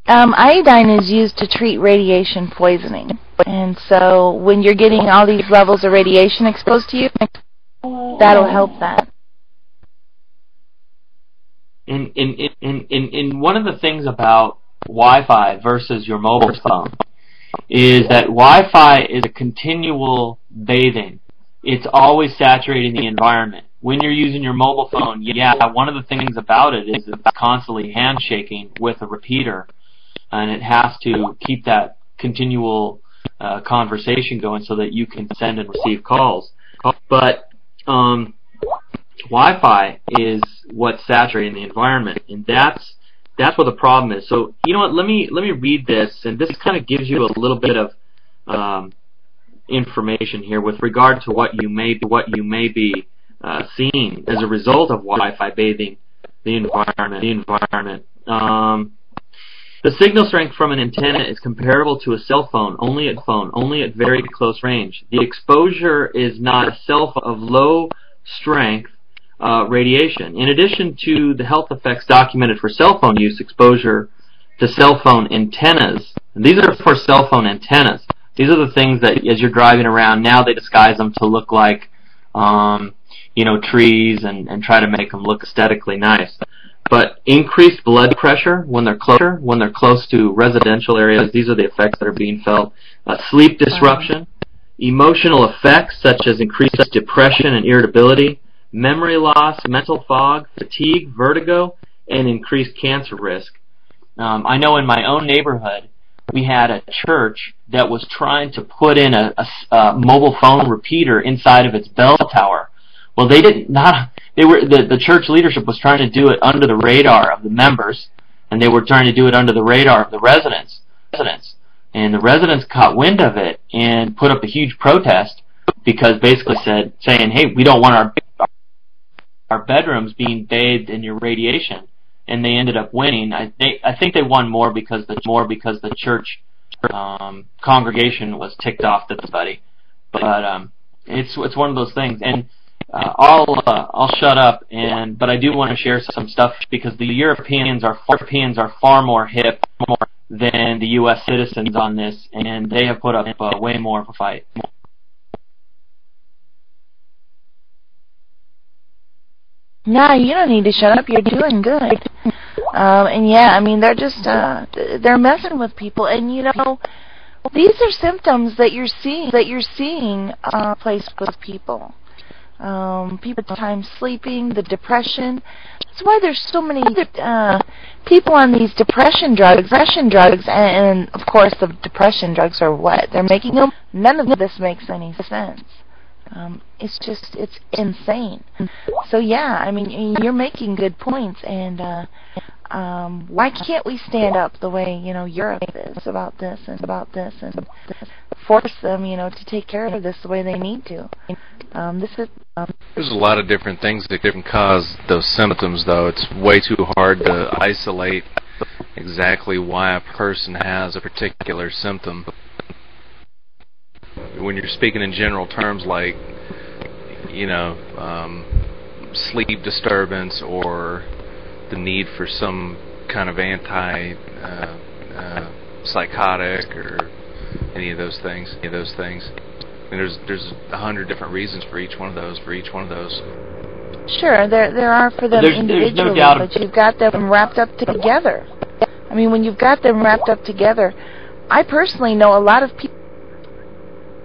Iodine is used to treat radiation poisoning. And so when you're getting all these levels of radiation exposed to you, that'll help that. And one of the things about Wi-Fi versus your mobile phone is that Wi-Fi is a continual bathing. It's always saturating the environment. When you're using your mobile phone, yeah, one of the things about it is it's constantly handshaking with a repeater, and it has to keep that continual conversation going so that you can send and receive calls. But Wi-Fi is what's saturating the environment, and that's where the problem is. So you know what? Let me read this, and this kind of gives you a little bit of information here with regard to what you may be seeing as a result of Wi-Fi bathing the environment. The signal strength from an antenna is comparable to a cell phone, only at very close range. The exposure is not a cell phone of low strength radiation. In addition to the health effects documented for cell phone use, exposure to cell phone antennas, and these are for cell phone antennas. These are the things that, as you're driving around, now they disguise them to look like, trees and try to make them look aesthetically nice. But increased blood pressure when they're close to residential areas, these are the effects that are being felt. Sleep disruption, emotional effects such as increased depression and irritability, memory loss, mental fog, fatigue, vertigo, and increased cancer risk. I know in my own neighborhood, we had a church that was trying to put in a mobile phone repeater inside of its bell tower. Well, the church leadership was trying to do it under the radar of the members, and they were trying to do it under the radar of the residents. And the residents caught wind of it and put up a huge protest because basically saying, hey, we don't want our bedrooms being bathed in your radiation. And they ended up winning. I think they won more because the church congregation was ticked off at everybody. But it's one of those things. And I'll shut up. But I do want to share some stuff because the Europeans are far more hip than the U.S. citizens on this, and they have put up way more of a fight. No, you don't need to shut up. You're doing good. And yeah, I mean, they're just, they're messing with people. And, these are symptoms that you're seeing placed with people. People time sleeping, the depression. That's why there's so many people on these depression drugs, and of course the depression drugs are what? They're making them. None of this makes any sense. It's insane. So yeah, I mean, you're making good points, and why can't we stand up the way Europe is about this and force them to take care of this the way they need to? There's a lot of different things that can cause those symptoms, though. It's way too hard to isolate exactly why a person has a particular symptom. When you're speaking in general terms like, sleep disturbance or the need for some kind of psychotic or any of those things. And there's 100 different reasons for each one of those. Sure, there are for them individually, no doubt. But you've got them wrapped up together. I mean, when you've got them wrapped up together, I personally know a lot of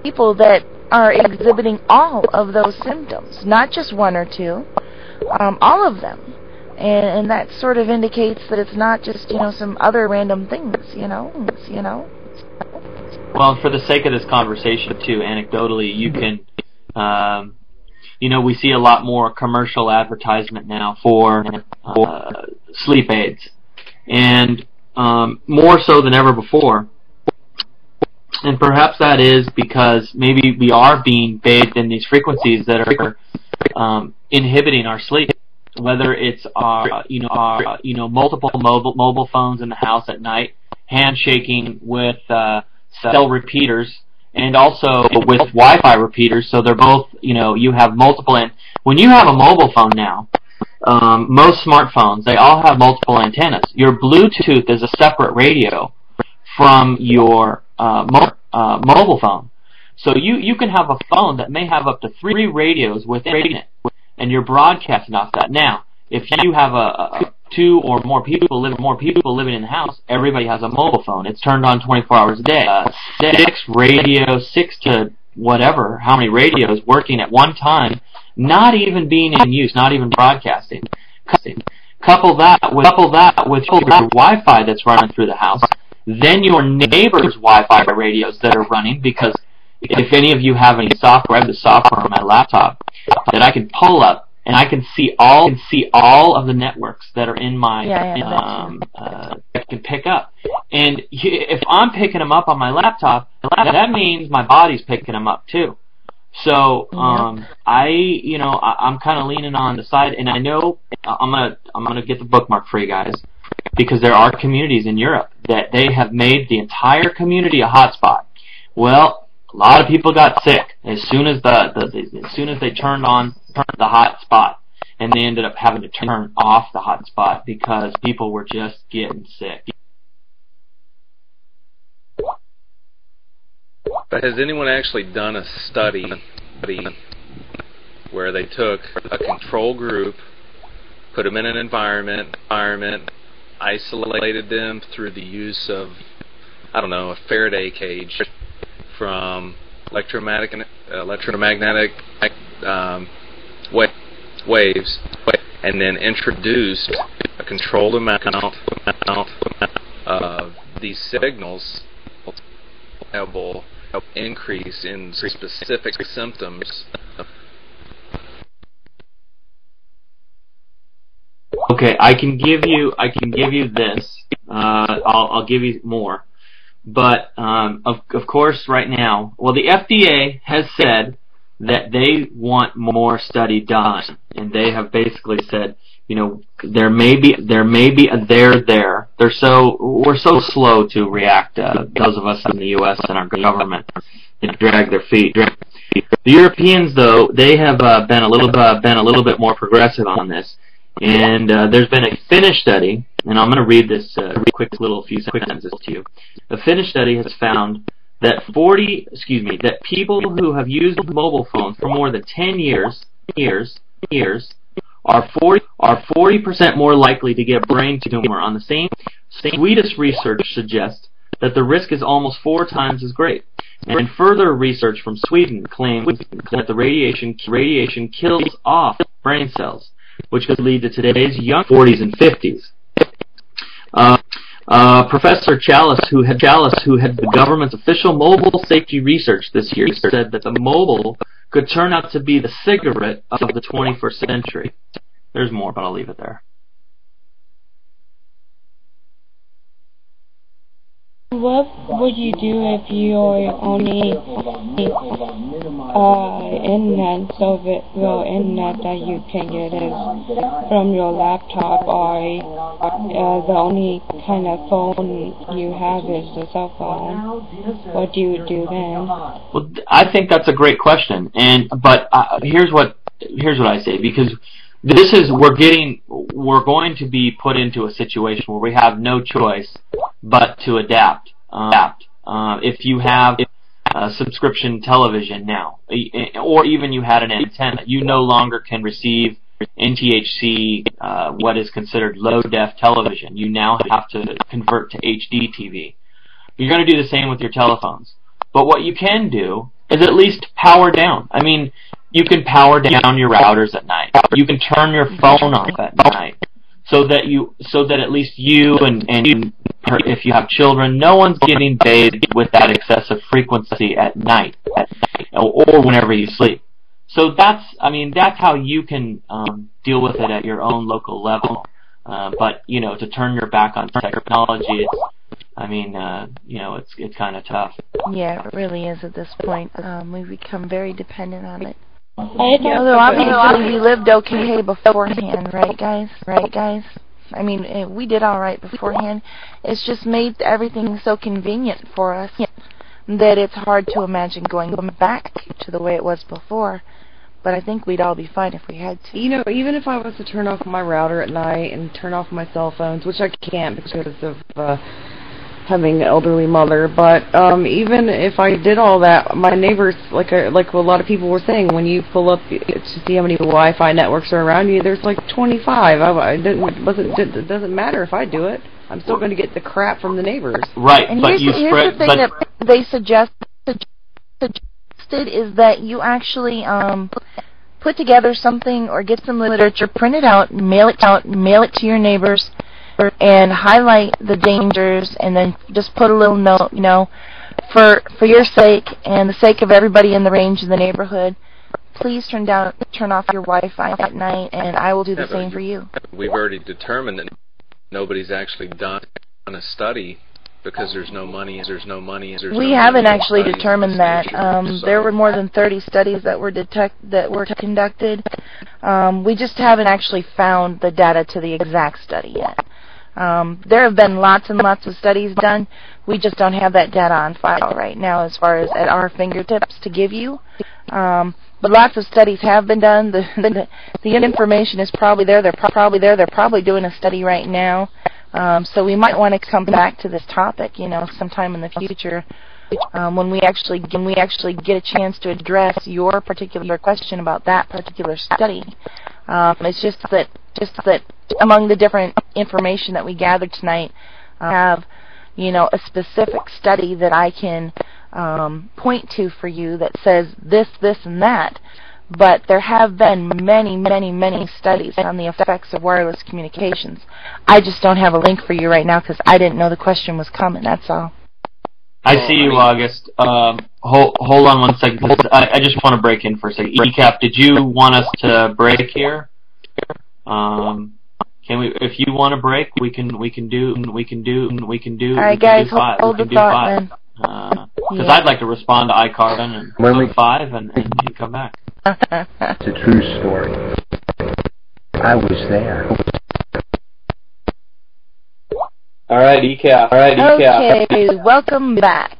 people that are exhibiting all of those symptoms, not just one or two, all of them. And that sort of indicates that it's not just, some other random things, Well, for the sake of this conversation, too, anecdotally, you can, we see a lot more commercial advertisement now for sleep aids, and more so than ever before. And perhaps that is because maybe we are being bathed in these frequencies that are inhibiting our sleep. Whether it's our multiple mobile phones in the house at night, handshaking with cell repeaters, and also with Wi-Fi repeaters. So they're both, you have multiple. And when you have a mobile phone now, most smartphones, they all have multiple antennas. Your Bluetooth is a separate radio from your mobile phone. So you can have a phone that may have up to 3 radios within it, and you're broadcasting off that. Now, if you have a 2 or more people living in the house, everybody has a mobile phone. It's turned on 24 hours a day. 6 to whatever, how many radios working at one time, not even being in use, not even broadcasting. Couple that with your Wi-Fi that's running through the house, then your neighbor's Wi-Fi radios that are running, because if any of you have any software, I have the software on my laptop that I can pull up, and I can see all of the networks that are in my I can pick up. And if I'm picking them up on my laptop, that means my body's picking them up too. So I'm kind of leaning on the side, and I know I'm gonna get the bookmark for you guys, because there are communities in Europe that they have made the entire community a hotspot. Well, a lot of people got sick as soon as they turned on the hotspot, and they ended up having to turn off the hotspot because people were just getting sick. But has anyone actually done a study where they took a control group, put them in an environment, isolated them through the use of, I don't know, a Faraday cage from electromagnetic waves, and then introduced a controlled amount of these signals will increase in specific symptoms. Okay, I can give you this. I'll give you more. But of course, right now, well, the FDA has said that they want more study done, and they have basically said, there may be a there. We're so slow to react. Those of us in the U.S. and our government, they drag their feet. The Europeans, though, they have been a little bit more progressive on this. And there's been a Finnish study, and I'm going to read this few sentences to you. A Finnish study has found that that people who have used mobile phones for more than 10 years are 40% more likely to get brain tumor. On the same Swedish research suggests that the risk is almost 4 times as great. And further research from Sweden claims that the radiation kills off brain cells, which could lead to today's young 40s and 50s. Professor Chalice, who had the government's official mobile safety research this year, said that the mobile could turn out to be the cigarette of the 21st century. There's more, but I'll leave it there. What would you do if you're only internet that you can get is from your laptop, or the only kind of phone you have is the cell phone? What do you do then? Well, I think that's a great question, but here's what I say, because we're going to be put into a situation where we have no choice but to adapt. If you have subscription television now, or even you had an antenna, you no longer can receive NTHC, what is considered low-def television. You now have to convert to HD TV. You're going to do the same with your telephones. But what you can do is at least power down. I mean, you can power down your routers at night. You can turn your phone off at night, so that at least you and if you have children, no one's getting bathed with that excessive frequency at night, or whenever you sleep. So that's how you can deal with it at your own local level. But to turn your back on technology, it's kind of tough. Yeah, it really is at this point. We've become very dependent on it. Although obviously we lived okay beforehand, right, guys? I mean, we did all right beforehand. It's just made everything so convenient for us that it's hard to imagine going back to the way it was before. but I think we'd all be fine if we had to. You know, even if I was to turn off my router at night and turn off my cell phones, which I can't because of having an elderly mother, but even if I did all that, my neighbors, like a lot of people were saying, when you pull up to see how many Wi-Fi networks are around you, there's like 25. It doesn't matter if I do it. I'm still going to get the crap from the neighbors. Right, and but here's the thing that they suggested is that you actually put together something or get some literature, print it out, mail it to your neighbors, and highlight the dangers, and then just put a little note, you know, for your sake and the sake of everybody in the range in the neighborhood, please turn off your Wi-Fi at night, and I will do the same for you. We've already determined that nobody's actually done a study because there's no money. We haven't actually determined that. There were more than 30 studies that were conducted. We just haven't actually found the data to the exact study yet. There have been lots and lots of studies done. We just don't have that data on file right now as far as at our fingertips to give you. But lots of studies have been done. The information is probably there. They're probably doing a study right now. So we might want to come back to this topic, you know, sometime in the future, when we actually get a chance to address your particular question about that particular study. It's just that among the different information that we gathered tonight, I have, you know, a specific study that I can point to for you that says this, and that. But there have been many, many, many studies on the effects of wireless communications. I just don't have a link for you right now because I didn't know the question was coming, that's all. I see you, August. Hold on one second. I just want to break in for a second. ECAP, did you want us to break here? Can we? If you want to break, we can do. All right, guys, hold the thought then. Because I'd like to respond to iCarvin and 5 and come back. It's a true story. I was there. All right, ECAP. Okay, welcome back.